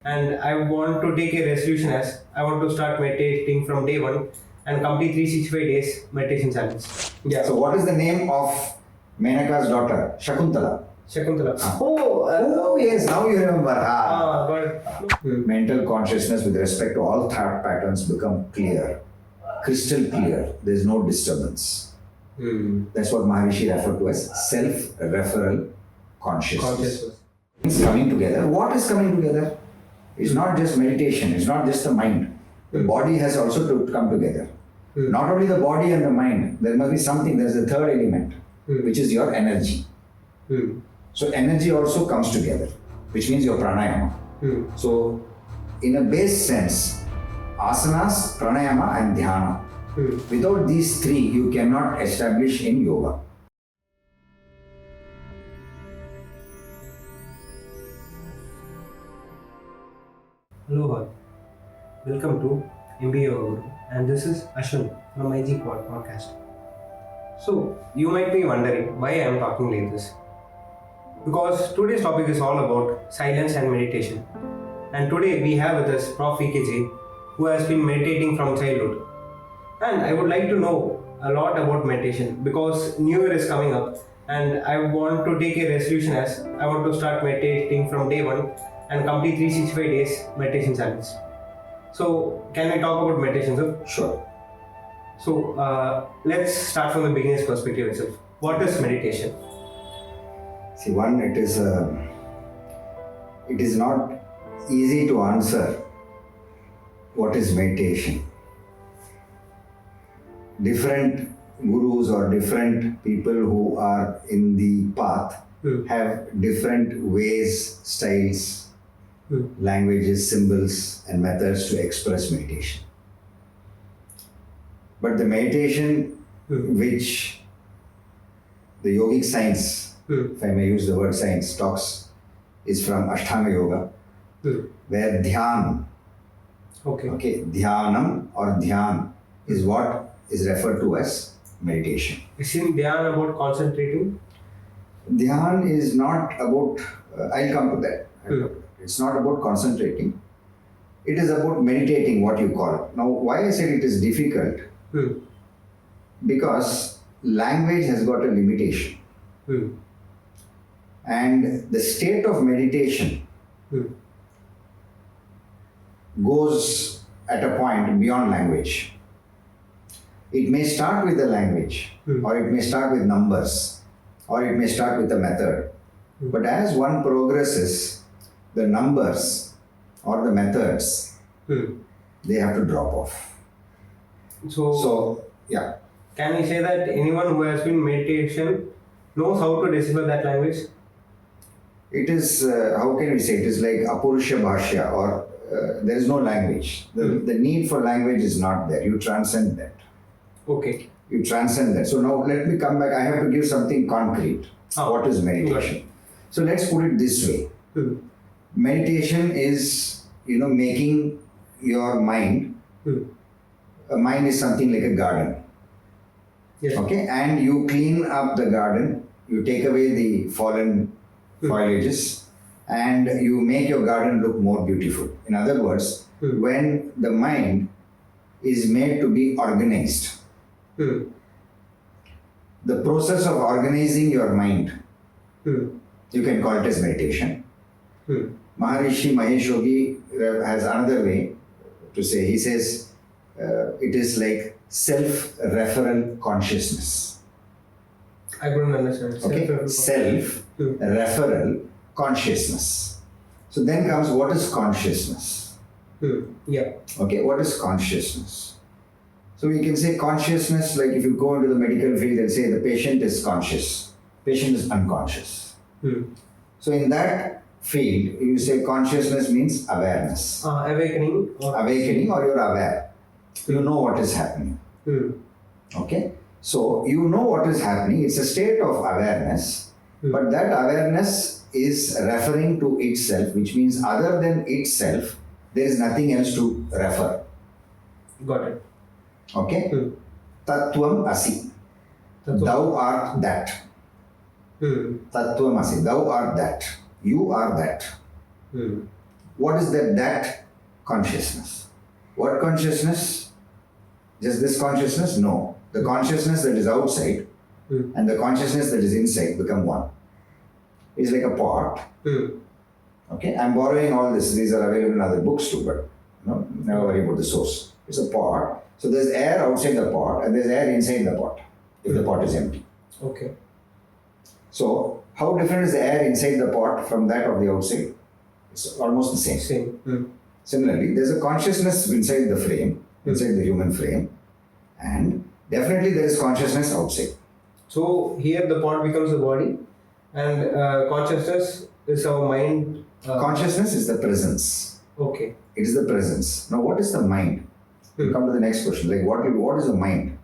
And I want to take a resolution as I want to start meditating from day one and complete 365 days meditation challenge. Yeah. So what is the name of Menaka's daughter? Shakuntala. Shakuntala. Oh yes, now you remember. But Mental consciousness with respect to all thought patterns become clear, crystal clear. There is no disturbance. That's what Maharishi referred to as self-referral consciousness. It's coming together. What is coming together? It's not just meditation. It's not just the mind. The body has also to come together. Not only the body and the mind. There must be something. There's a third element, which is your energy. So energy also comes together, which means your pranayama. So in a base sense, asanas, pranayama and dhyana. Without these three, you cannot establish in yoga. hello all. Welcome to MBAyogaGuru, and this is Ashwin from eightfold Podcast. So you might be wondering why I am talking like this. Because today's topic is all about silence and meditation. And today we have with us Prof. VKJ, who has been meditating from childhood. And I would like to know a lot about meditation because New Year is coming up and I want to take a resolution as I want to start meditating from day one and complete 365 days meditation challenge. So can we talk about meditation, sir? Sure. So let's start from the beginner's perspective itself. What is meditation? See, one, it is not easy to answer what is meditation. Different gurus or different people who are in the path have different ways, styles, languages, symbols and methods to express meditation. But the meditation which the yogic science, if I may use the word science, talks is from Aṣṭāṅga Yoga, where dhyana, dhyanam or dhyan is what is referred to as meditation. Isn't dhyana about concentrating? Dhyan is not about, I'll come to that. It's not about concentrating. It is about meditating, what you call it. Now, why I said it is difficult? Because language has got a limitation. And the state of meditation goes at a point beyond language. It may start with the language, or it may start with numbers, or it may start with a method. But as one progresses, the numbers or the methods, they have to drop off. So, yeah. Can we say that anyone who has been meditation knows how to decipher that language? It is, how can we say, it is like apurusha bhashya, or there is no language. The need for language is not there. You transcend that. Okay. You transcend that. So now let me come back. I have to give something concrete. What is meditation? So let's put it this way. Meditation is, making your mind. A mind is something like a garden. Yes. Okay, and you clean up the garden. You take away the fallen foliages, and you make your garden look more beautiful. In other words, when the mind is made to be organized, the process of organizing your mind, you can call it as meditation. Maharishi Mahesh Yogi has another way to say. He says it is like self-referral consciousness. I couldn't understand. Okay, self-referral consciousness. So then comes, what is consciousness? Yeah. Okay, what is consciousness? So we can say consciousness, like if you go into the medical field and say the patient is conscious, patient is unconscious. So in that field, you say consciousness means awareness. Awakening. Awakening, or you're aware. You know what is happening. Okay? So you know what is happening. It's a state of awareness, but that awareness is referring to itself, which means other than itself, there is nothing else to refer. Got it. Okay? Tattvam asi. Thou art that. Tattvam asi. Thou art that. You are that. What is that consciousness? What consciousness? Just this consciousness? No. The consciousness that is outside and the consciousness that is inside become one. It's like a pot. Okay, I'm borrowing all this. These are available in other books too, but never worry about the source. It's a pot. So there's air outside the pot and there's air inside the pot if the pot is empty. Okay. So how different is the air inside the pot from that of the outside? It's almost the same. Similarly, there's a consciousness inside the frame, inside the human frame, and definitely there is consciousness outside. So here the pot becomes the body, and consciousness is our mind. Consciousness is the presence. Okay. It is the presence. Now, what is the mind? We come to the next question. Like, what is the mind?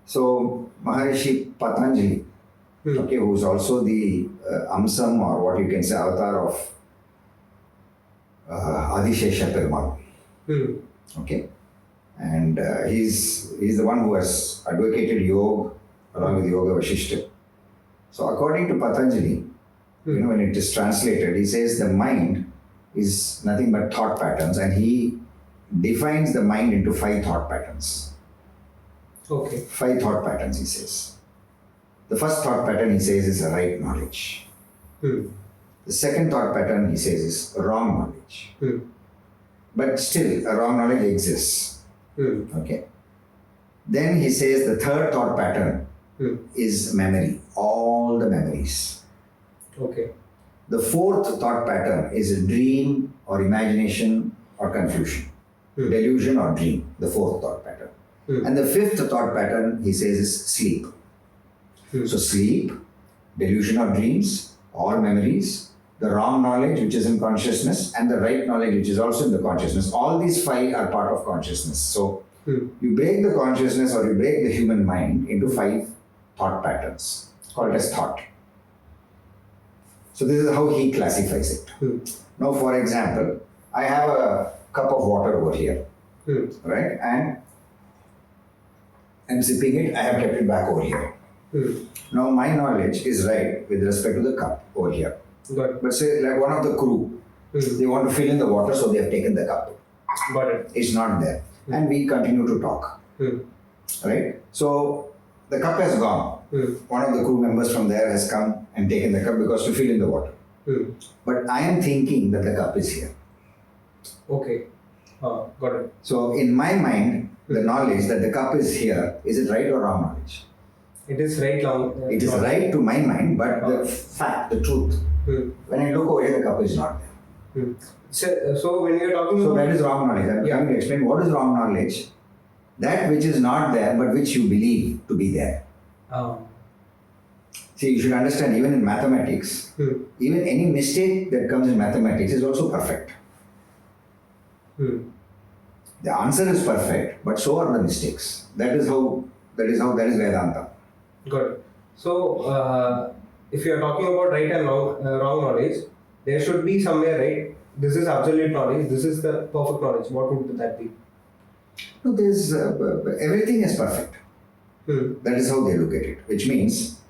So, Maharishi Patanjali, who is also the Amsam, or what you can say, avatar of Adishesha Perumal. Okay, and he's the one who has advocated yoga along with Yoga Vasishtha. So, according to Patanjali, when it is translated, he says the mind is nothing but thought patterns, and he defines the mind into 5 thought patterns. Okay. 5 thought patterns, he says. The first thought pattern, he says, is right knowledge. The second thought pattern, he says, is wrong knowledge. But still, a wrong knowledge exists. Okay. Then he says the third thought pattern is memory, all the memories. Okay. The fourth thought pattern is a dream or imagination or confusion, delusion or dream, the fourth thought pattern. And the fifth thought pattern, he says, is sleep. So sleep, delusion or dreams, all memories, the wrong knowledge which is in consciousness, and the right knowledge which is also in the consciousness. All these 5 are part of consciousness. So you break the consciousness or you break the human mind into 5 thought patterns, called as thought. So this is how he classifies it. Now, for example, I have a cup of water over here, right? And I'm sipping it, I have kept it back over here. Now, my knowledge is right with respect to the cup over here. But say, like one of the crew, they want to fill in the water, so they have taken the cup. Got it. It's not there. And we continue to talk. Right? So, the cup has gone. One of the crew members from there has come and taken the cup because to fill in the water. But I am thinking that the cup is here. Okay. Got it. So, in my mind, the knowledge that the cup is here, is it right or wrong knowledge? It is right long. It is right to my mind, but the fact, the truth, when I look over here, the cup is not there. So when you are talking So about... that is wrong knowledge. I'm trying to explain what is wrong knowledge. That which is not there, but which you believe to be there. See, you should understand, even in mathematics, even any mistake that comes in mathematics is also perfect. The answer is perfect, but so are the mistakes. That is Vedanta. Got it. So, if you are talking about right and wrong knowledge, there should be somewhere, right? This is absolute knowledge, this is the perfect knowledge. What would that be? No, there's everything is perfect. That is how they look at it, which means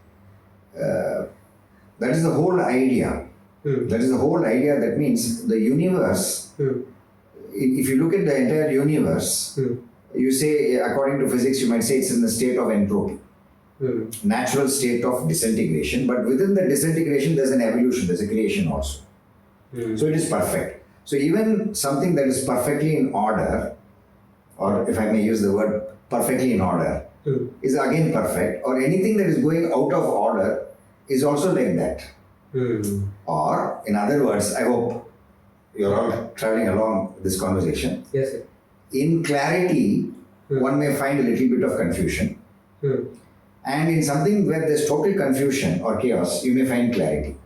that is the whole idea. That is the whole idea. That means the universe, if you look at the entire universe, you say, according to physics, you might say it's in the state of entropy. Natural state of disintegration, but within the disintegration there's an evolution, there's a creation also. So it is perfect. So even something that is perfectly in order, or if I may use the word perfectly in order, is again perfect, or anything that is going out of order is also like that. Or in other words, I hope you're all traveling along this conversation. Yes, sir. In clarity, one may find a little bit of confusion. And in something where there's total confusion or chaos, you may find clarity.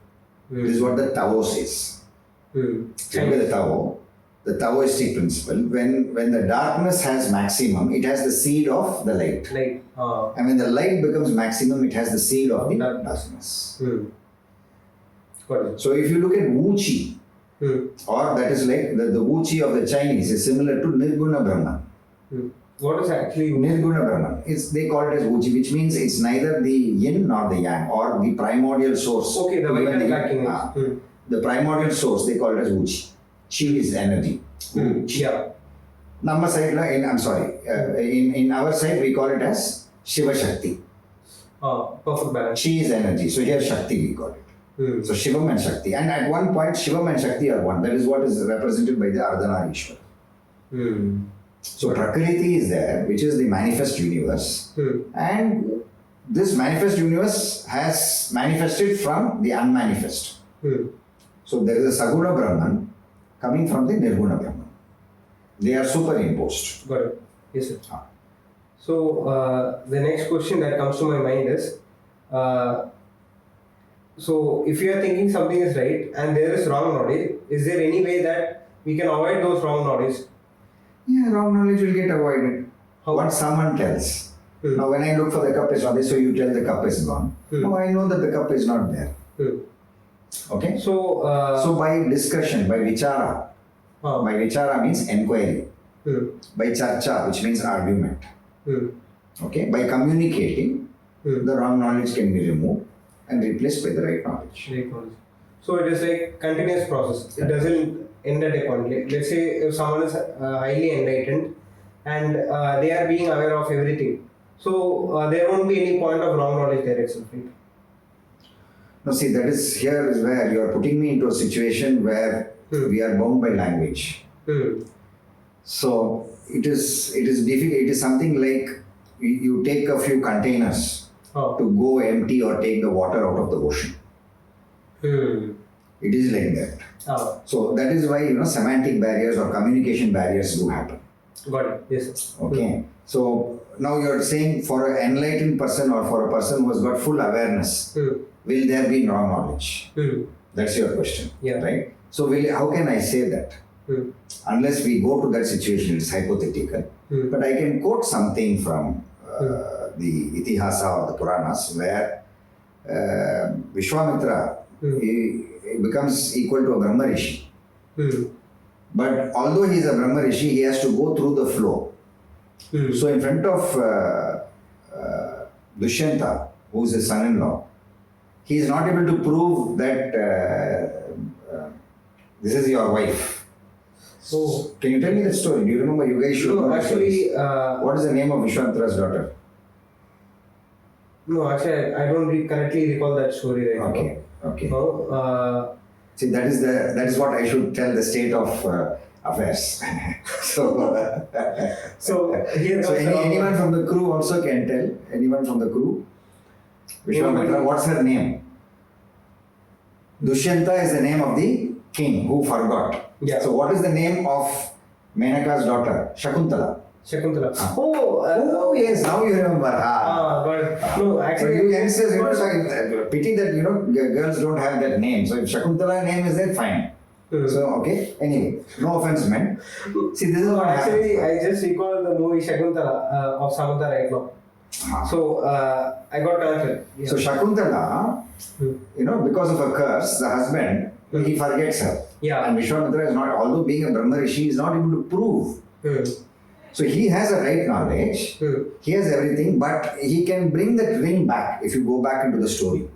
This is what the Tao says. The Taoistic principle, when the darkness has maximum, it has the seed of the light. And when the light becomes maximum, it has the seed of the darkness. Got it. So if you look at Wu Chi, or that is like the Wu Chi of the Chinese is similar to Nirguna Brahman. What is actually Nirguna Brahman? They call it as Wu Chi, which means it's neither the yin nor the yang, or the primordial source. Okay, the white and black image. The primordial source, they call it as Wu Chi. Chi is energy. Yeah. Namma side, in our side we call it as Shiva Shakti. Perfect balance. Chi is energy, so here Shakti we call it. So Shivam and Shakti. And at one point, Shivam and Shakti are one. That is what is represented by the Ardhana Ishvara. So Prakriti is there, which is the manifest universe. And this manifest universe has manifested from the unmanifest. So there is a Saguna Brahman coming from the Nirguna Brahman. They are superimposed. Got it. Yes, sir. So the next question that comes to my mind is, so if you are thinking something is right and there is wrong knowledge, is there any way that we can avoid those wrong knowledge? Yeah, wrong knowledge will get avoided. How? What someone tells. Now when I look for the cup is not there, so you tell the cup is gone. Now I know that the cup is not there. Okay? So by discussion, by vichara, by vichara means inquiry. By charcha, which means argument. Okay? By communicating, the wrong knowledge can be removed and replaced by the right knowledge. Right knowledge. So it is like continuous process. It doesn't end at a point. Let's say if someone is highly enlightened and they are being aware of everything, so there won't be any point of wrong knowledge there itself, right? No, see, here is where you are putting me into a situation where we are bound by language. So it is difficult. It is something like you take a few containers to go empty or take the water out of the ocean. It is like that. So that is why semantic barriers or communication barriers do happen. Got it. Yes. Okay. So now you are saying for an enlightened person or for a person who has got full awareness, will there be wrong knowledge? That's your question, right? So how can I say that? Unless we go to that situation, it's hypothetical. But I can quote something from the Itihasa or the Puranas where Vishwamitra he becomes equal to a Brahma Rishi. But although he is a Brahma Rishi, he has to go through the flow. So in front of Dushyanta, who is his son-in-law, he is not able to prove that this is your wife. So, can you tell me the story? Do you remember? You guys should know. Actually, what is the name of Vishwamitra's daughter? No, actually, I don't correctly recall that story right now. Okay. See, that is what I should tell the state of affairs. So anyone from the crew also can tell. Anyone from the crew? Vishwamitra, what's her name? Dushyanta is the name of the king who forgot. Yeah. So what is the name of Menaka's daughter? Shakuntala. Oh yes, now you remember. But no, actually, you youngsters, pity that girls don't have that name. So if Shakuntala name is there, fine. So okay. Anyway, no offense meant. See, this is what actually happens. I just recall the movie Shakuntala of Samantha right now. So I got connected. Yeah. So Shakuntala, because of a curse, the husband he forgets her. Yeah. And Vishwamitra is not, although being a Brahma Rishi, is not able to prove. So he has a right knowledge, he has everything, but he can bring that ring back if you go back into the story.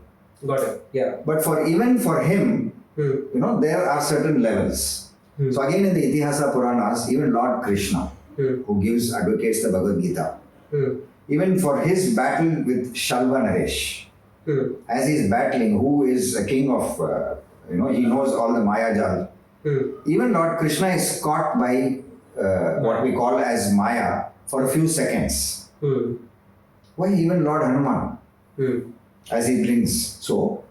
Got it. Yeah. But even for him, there are certain levels. So again in the Itihasa Puranas, even Lord Krishna, who advocates the Bhagavad Gita, even for his battle with Shalva Naresh, as he is battling, who is a king of, he knows all the Maya Jal. Even Lord Krishna is caught by what we call as Maya for a few seconds. Why even Lord Hanuman, as he brings. So,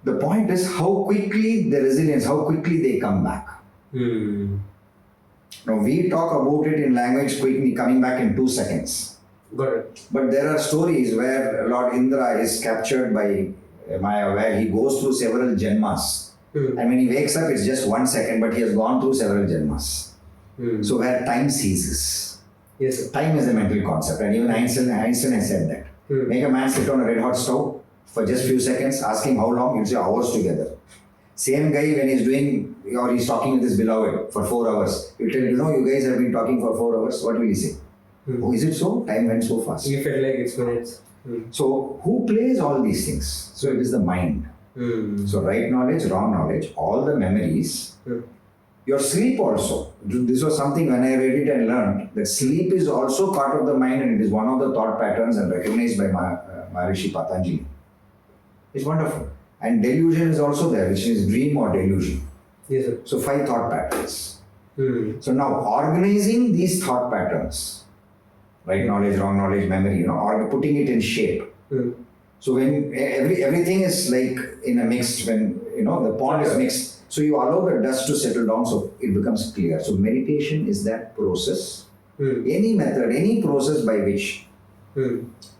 the point is how quickly the resilience, how quickly they come back. Now, we talk about it in language quickly coming back in 2 seconds. Got it. But there are stories where Lord Indra is captured by Maya, where he goes through several janmas. And when he wakes up, it's just 1 second, but he has gone through several janmas. So where time ceases. Yes. Time is a mental concept, and even Einstein has said that. Make a man sit on a red hot stove for just few seconds, ask him how long, he'll say hours together. Same guy when he's talking with his beloved for 4 hours, he'll tell you guys have been talking for 4 hours, what will he say? Oh, is it so? Time went so fast. You felt like it's minutes. So who plays all these things? So it is the mind. So right knowledge, wrong knowledge, all the memories Your sleep also. This was something when I read it and learned that sleep is also part of the mind, and it is one of the thought patterns and recognized by Maharishi Patanjali. It's wonderful. And delusion is also there, which is dream or delusion. Yes, sir. So 5 thought patterns. Hmm. So now organizing these thought patterns, right knowledge, wrong knowledge, memory, or putting it in shape. Hmm. So when everything is like in a mixed, when the pond is mixed, so you allow the dust to settle down, so it becomes clear. So meditation is that process. Any method, any process by which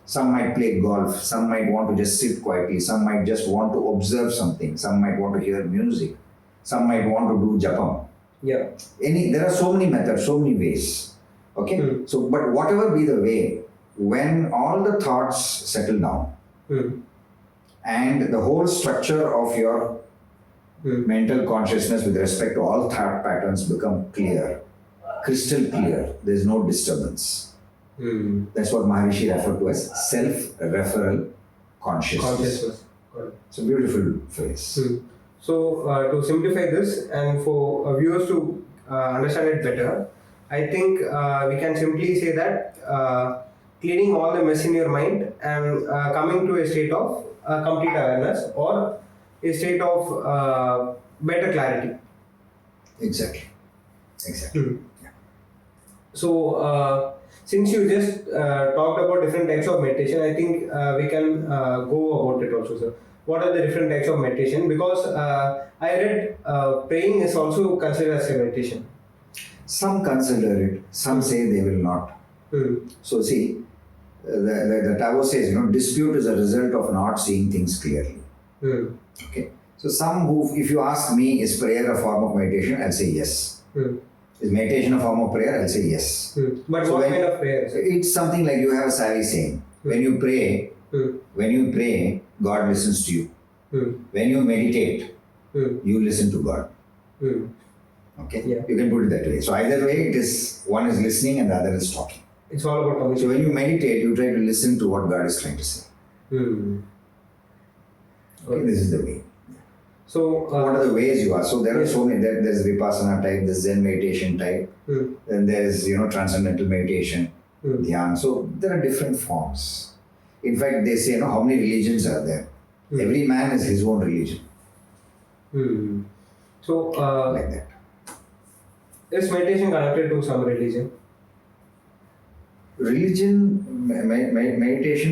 some might play golf, some might want to just sit quietly, some might just want to observe something, some might want to hear music, some might want to do japam. Yeah. There are so many methods, so many ways. Okay? So, but whatever be the way, when all the thoughts settle down and the whole structure of your mental consciousness with respect to all thought patterns become clear, crystal clear, there is no disturbance. That's what Maharishi referred to as self-referral consciousness. It's a beautiful phrase. So, to simplify this and for viewers to understand it better, I think we can simply say that cleaning all the mess in your mind and coming to a state of complete awareness or a state of better clarity. Exactly. Yeah. So, since you just talked about different types of meditation, I think we can go about it also, sir. What are the different types of meditation? Because I read praying is also considered as a meditation. Some consider it, some say they will not. So see, the Tao says, dispute is a result of not seeing things clearly. Okay. So if you ask me, is prayer a form of meditation? I'll say yes. Is meditation a form of prayer? I'll say yes. But so what kind of prayer? It's something like you have a savvy saying. When you pray, God listens to you. When you meditate, you listen to God. Okay? Yeah. You can put it that way. So either way, one is listening and the other is talking. It's all about communication. So when you meditate, you try to listen to what God is trying to say. Okay, this is the way. So what are the ways you are? So there are so many. There's Vipassana type, there's Zen meditation type, then there's transcendental meditation, dhyana. So there are different forms. In fact, they say, how many religions are there? Every man is his own religion. So like that. Is meditation connected to some religion? Meditation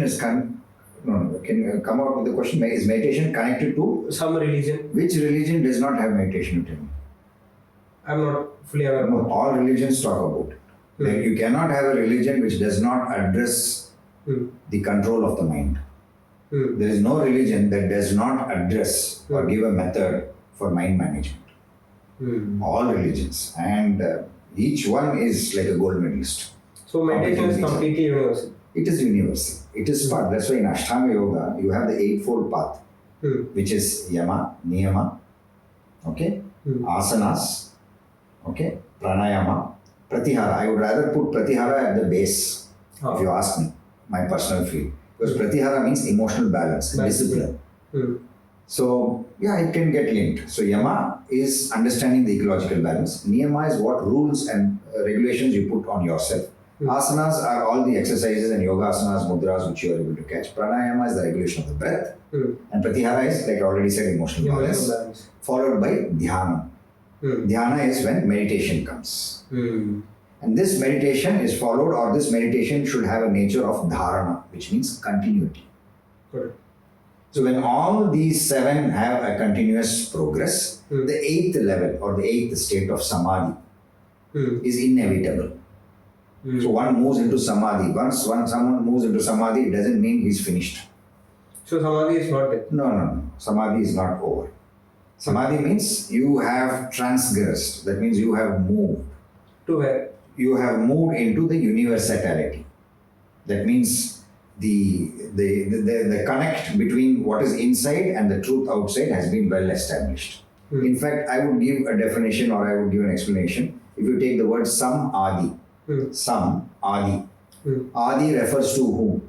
is can you come out with the question? Is meditation connected to some religion? Which religion does not have meditation? Tell me. I'm not fully aware about it. All religions talk about it. Like you cannot have a religion which does not address the control of the mind. There is no religion that does not address or give a method for mind management. All religions, and each one is like a gold medalist. So meditation is completely universal. It is universal. It is part. That's why in Aṣṭāṅga Yoga you have the eightfold path, which is yama, niyama, okay, asanas, okay, pranayama, pratyahara. I would rather put pratyahara at the base, if you ask me, my personal feel, because pratyahara means emotional balance, discipline. So yeah, it can get linked. So yama is understanding the ecological balance. Niyama is what rules and regulations you put on yourself. Asanas are all the exercises and yoga asanas, mudras which you are able to catch. Pranayama is the regulation of the breath. And pratyahara is, like I already said, emotional balance. Followed by dhyana. Dhyana is when meditation comes. And this meditation is followed, or this meditation should have a nature of dharana, which means continuity. Correct. So when all these 7 have a continuous progress, the 8th level or the 8th state of samadhi is inevitable. So one moves into samadhi. Once someone moves into samadhi, it doesn't mean he's finished. So samadhi is not dead? No. Samadhi is not over. Samadhi means you have transgressed. That means you have moved. To where? You have moved into the universality. That means the connect between what is inside and the truth outside has been well established. In fact, I would give a definition, or I would give an explanation. If you take the word Sam-adi, Sam-adi. Adi refers to whom?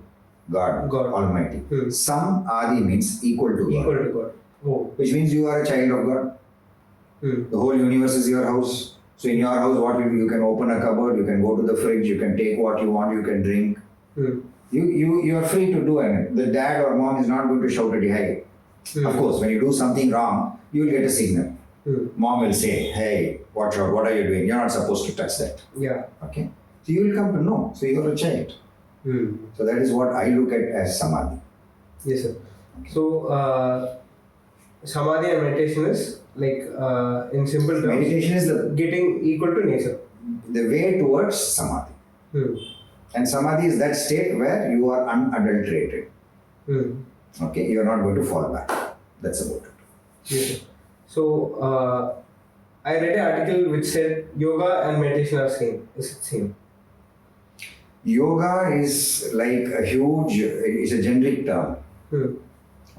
God. Almighty. Sam-adi means equal to God. Equal to God. Oh. Which means you are a child of God. The whole universe is your house. So in your house, what you can open a cupboard, you can go to the fridge, you can take what you want, you can drink. You are free to do it. The dad or mom is not going to shout at you, hey. Of course, when you do something wrong, you will get a signal. Mom will say, hey, watch out, what are you doing? You're not supposed to touch that. Yeah. Okay. So you will come to know. So you're a child. So that is what I look at as samadhi. Yes, sir. Okay. So samadhi and meditation is like in simple terms. Meditation is getting equal to nature. The way towards samadhi. And samadhi is that state where you are unadulterated. Okay, you are not going to fall back. That's about it. Yes, sir. So I read an article which said yoga and meditation are same. Is it same? Yoga is like it's a generic term.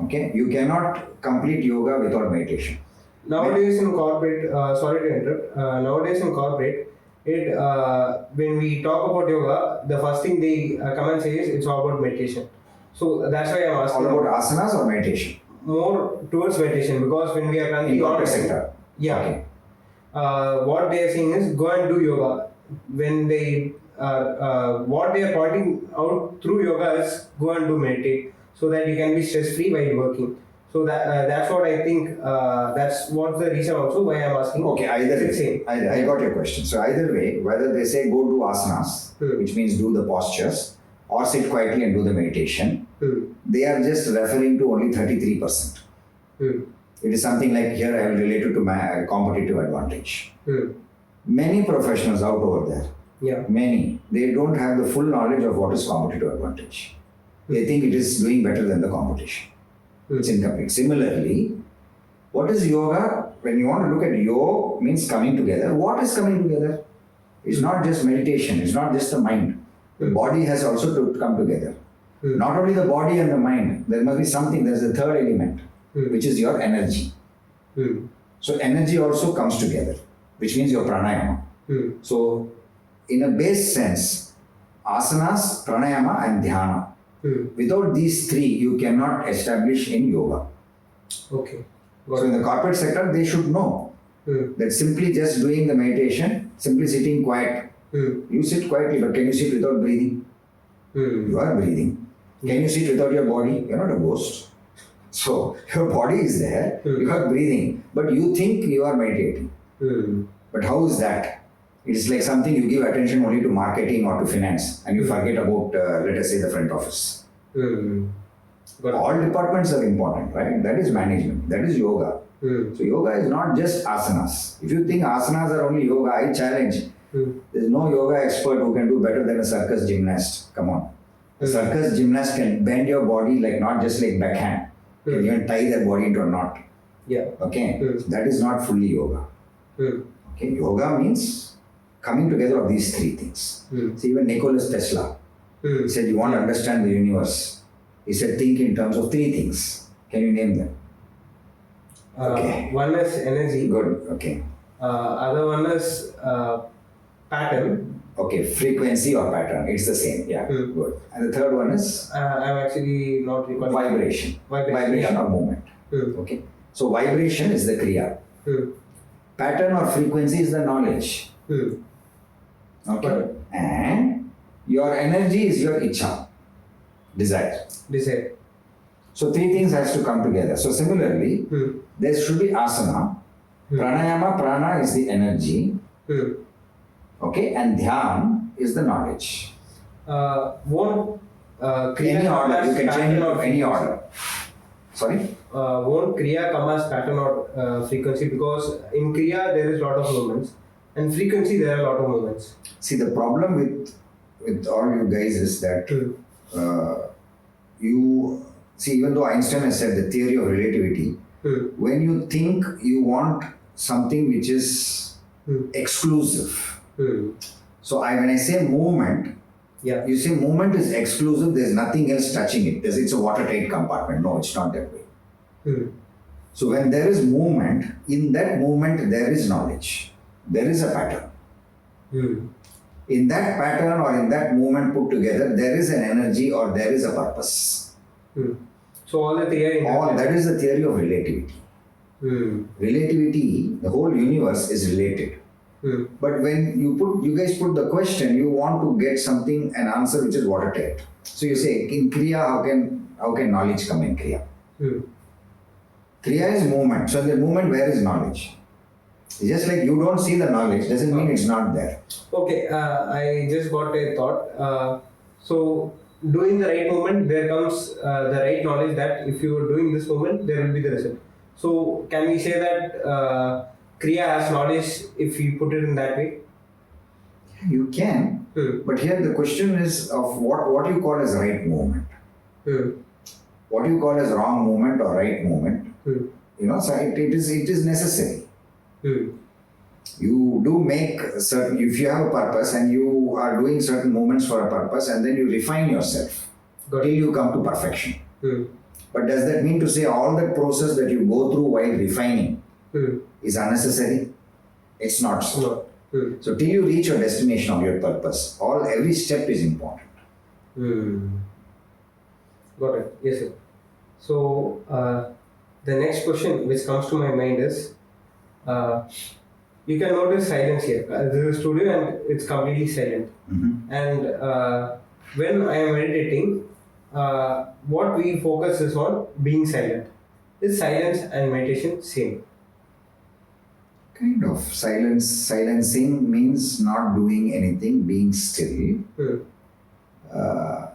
Okay, you cannot complete yoga without meditation. Nowadays in corporate, sorry to interrupt. Nowadays in corporate, when we talk about yoga, the first thing they come and say is it's all about meditation. So that's why I'm asking. All about asanas or meditation? More towards meditation, because when we are currently in corporate sector. Yeah. Okay. What they are saying is go and do yoga. When they what they are pointing out through yoga is go and do meditate, so that you can be stress free while working. So that's what I think. That's what's the reason also why I'm asking. Okay, either way, I got your question. So either way, whether they say go do asanas, which means do the postures, or sit quietly and do the meditation, they are just referring to only 33%. It is something like here I will relate it to my competitive advantage. Many professionals out over there, many, they don't have the full knowledge of what is competitive advantage. They think it is doing better than the competition. It's incomplete. Similarly, what is yoga? When you want to look at yoga, means coming together. What is coming together? It's not just meditation, it's not just the mind. The body has also to come together. Not only the body and the mind, there must be something, there's a third element, which is your energy. So energy also comes together, which means your pranayama. So in a base sense, asanas, pranayama and dhyana. Without these three, you cannot establish in yoga. Okay. So in the corporate sector, they should know that simply just doing the meditation, simply sitting quiet. You sit quietly, but can you sit without breathing? You are breathing. Can you sit without your body? You're not a ghost. So your body is there, you are breathing, but you think you are meditating. But how is that? It is like something you give attention only to marketing or to finance, and you forget about, let us say, the front office. But all departments are important, right? That is management. That is yoga. So yoga is not just asanas. If you think asanas are only yoga, I challenge. There is no yoga expert who can do better than a circus gymnast. Come on. A circus gymnast can bend your body like not just like backhand. Can even tie their body into a knot. Yeah. Okay. That is not fully yoga. Okay. Yoga means coming together of these three things. See, even Nikola Tesla, he said, you want to understand the universe. He said, think in terms of three things. Can you name them? Okay. One is energy. Good. Okay. Other one is pattern. Okay, frequency or pattern. It's the same. Yeah. Good. And the third one is? I'm actually not recalling. Vibration. Vibration or movement. Okay. So vibration is the Kriya. Pattern or frequency is the knowledge. Okay. And your energy is your ichha. Desire. So three things has to come together. So similarly, there should be asana. Pranayama, prana is the energy. Okay, and dhyana is the knowledge. Won't Kriya any order, you can change it or any order. Sorry? Won't Kriya come as pattern or frequency? Because in Kriya there is a lot of movements, and frequency there are a lot of movements. See, the problem with all you guys is that you see, even though Einstein has said the theory of relativity, when you think you want something which is exclusive. So when I say movement, you say movement is exclusive, there's nothing else touching it. It's a watertight compartment. No, it's not that way. So when there is movement, in that movement there is knowledge. There is a pattern. In that pattern or in that movement put together, there is an energy or there is a purpose. So all the theory. That is the theory of relativity. Relativity, the whole universe is related. But when you guys put the question, you want to get something, an answer which is watertight. So you say, in Kriya, how can knowledge come in Kriya? Kriya is movement. So in the movement, where is knowledge? It's just like you don't see the knowledge, doesn't mean it's not there. Okay, I just got a thought. So doing the right movement, there comes the right knowledge that if you are doing this movement, there will be the result. So can we say that Kriya has knowledge if you put it in that way? You can, but here the question is of what you call as right movement. What you call as wrong movement or right movement. So it is necessary. You do make certain, if you have a purpose and you are doing certain movements for a purpose and then you refine yourself till you come to perfection. But does that mean to say all that process that you go through while refining is unnecessary? It's not so. So till you reach your destination of your purpose, every step is important. Got it. Yes, sir. So the next question which comes to my mind is, you can notice silence here. This is a studio and it's completely silent. And when I am meditating, what we focus is on being silent. Is silence and meditation same? Kind of. Silencing means not doing anything, being still.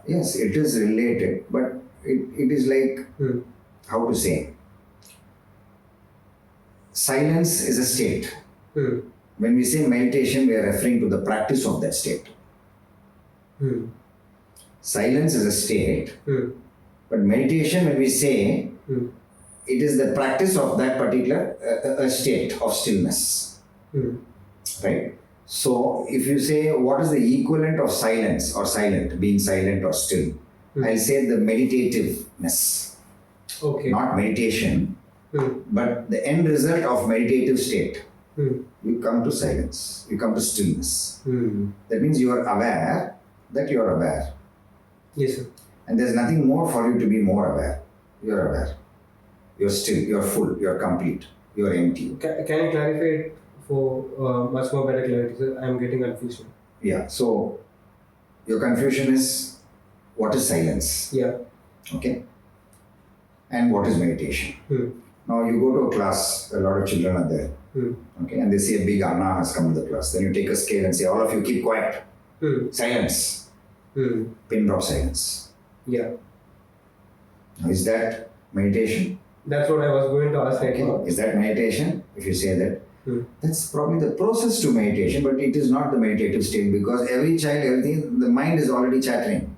Yes, it is related, but it is like, how to say, silence is a state. When we say meditation, we are referring to the practice of that state. Silence is a state, but meditation, when we say, it is the practice of that particular a state of stillness. Right? So, if you say, what is the equivalent of silence or silent, being silent or still? I'll say the meditativeness. Okay. Not meditation, but the end result of meditative state. You come to silence, you come to stillness. That means you are aware that you are aware. Yes, sir. And there's nothing more for you to be more aware. You're aware. You're still, you're full, you're complete, you're empty. Can you clarify it for much more better clarity, sir? I'm getting confused. Yeah, so your confusion is what is silence? Yeah. Okay? And what is meditation? Now you go to a class, a lot of children are there. Okay, and they see a big Anna has come to the class. Then you take a scale and say, all of you keep quiet. Silence. Pin drop silence. Yeah. Now, is that meditation? That's what I was going to ask right now. Is that meditation? If you say that, that's probably the process to meditation, but it is not the meditative state because every child, everything, the mind is already chattering.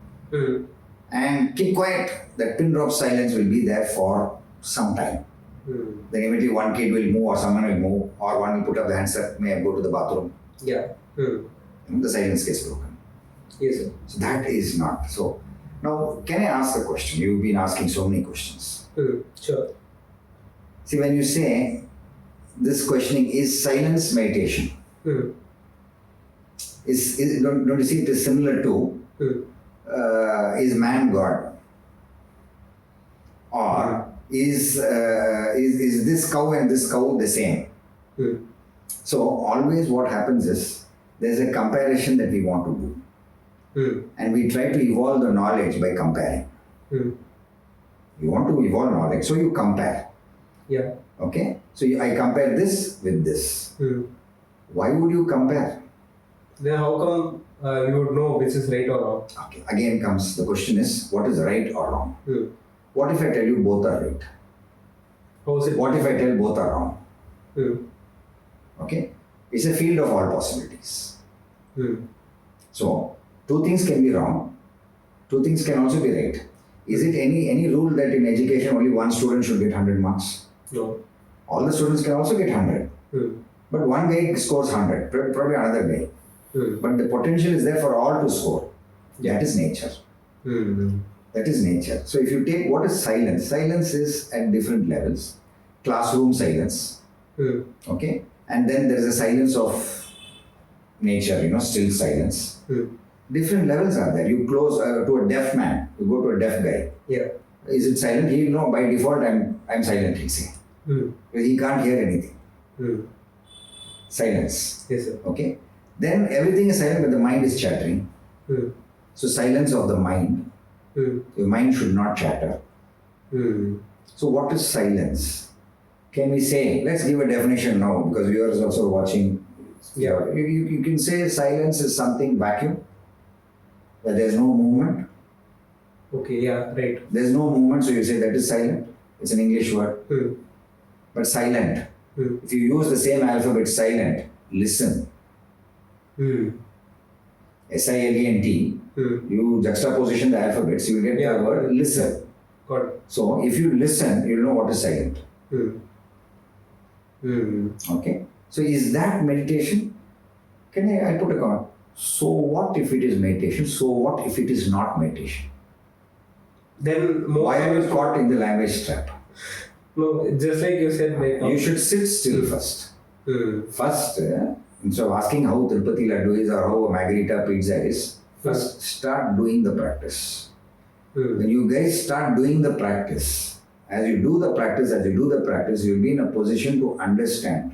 And keep quiet. That pin drop silence will be there for some time. Then immediately one kid will move or someone will move or one will put up the hands up, may I go to the bathroom? Yeah. The silence gets broken. Yes, sir. So that is not. So now can I ask a question? You've been asking so many questions. Sure. See, when you say this questioning, is silence meditation? Don't you see it is similar to is man God? Or is this cow and this cow the same? So always what happens is there's a comparison that we want to do. And we try to evolve the knowledge by comparing. You want to evolve knowledge, so you compare. Yeah. Okay? So I compare this with this. Why would you compare? Then how come you would know which is right or wrong? Okay. Again comes the question is, what is right or wrong? What if I tell you both are right? How is it? What if I tell both are wrong? Okay? It's a field of all possibilities. So, two things can be wrong. Two things can also be right. Is it any rule that in education only one student should get 100 marks? No. All the students can also get 100. But one guy scores 100, probably another guy. But the potential is there for all to score. That is nature. That is nature. So if you take what is silence, silence is at different levels. Classroom silence. Okay? And then there is a silence of nature, still silence. Different levels are there. You close to a deaf man, you go to a deaf guy. Yeah. Is it silent? He will know by default I'm silent, he'll say. Because he can't hear anything. Silence. Yes, sir. Okay? Then everything is silent, but the mind is chattering. So silence of the mind. Your mind should not chatter. So what is silence? Can we say, let's give a definition now, because viewers also watching. Yeah. You can say silence is something vacuum, where there's no movement. Okay, yeah, right. There's no movement, so you say that is silent. It's an English word. But silent. If you use the same alphabet, silent, listen. SILENT, you juxtaposition the alphabets, you will get the word listen. Got it. So if you listen, you'll know what is silent. Okay? So is that meditation? I put a comment. So what if it is meditation? So what if it is not meditation? Then Why are you caught in the language trap? No, just like you said, You should sit still first. First, instead of asking how Tirupati Laddu is or how a Margherita pizza is, first start doing the practice. When you guys start doing the practice, as you do the practice, you'll be in a position to understand.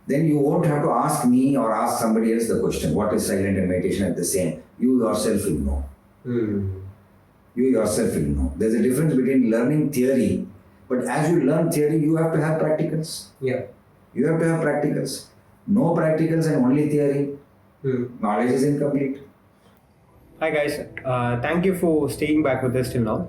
Then you won't have to ask me or ask somebody else the question, what is silent and meditation at the same? You yourself will know. You yourself will know. There's a difference between learning theory, but as you learn theory, you have to have practicals. Yeah. You have to have practicals. No practicals and only theory. Knowledge is incomplete. Hi guys, thank you for staying back with us till now.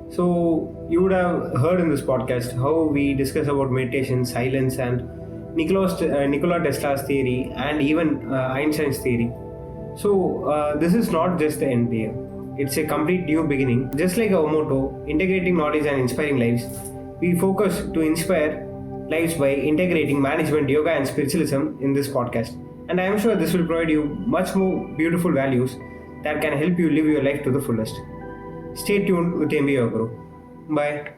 So you would have heard in this podcast how we discuss about meditation, silence, and Nikola Tesla's theory and even Einstein's theory. So this is not just the end here. It's a complete new beginning. Just like our motto, integrating knowledge and inspiring lives, we focus to inspire lives by integrating management, yoga and spiritualism in this podcast. And I am sure this will provide you much more beautiful values that can help you live your life to the fullest. Stay tuned with MBAyogaGuru. Bye.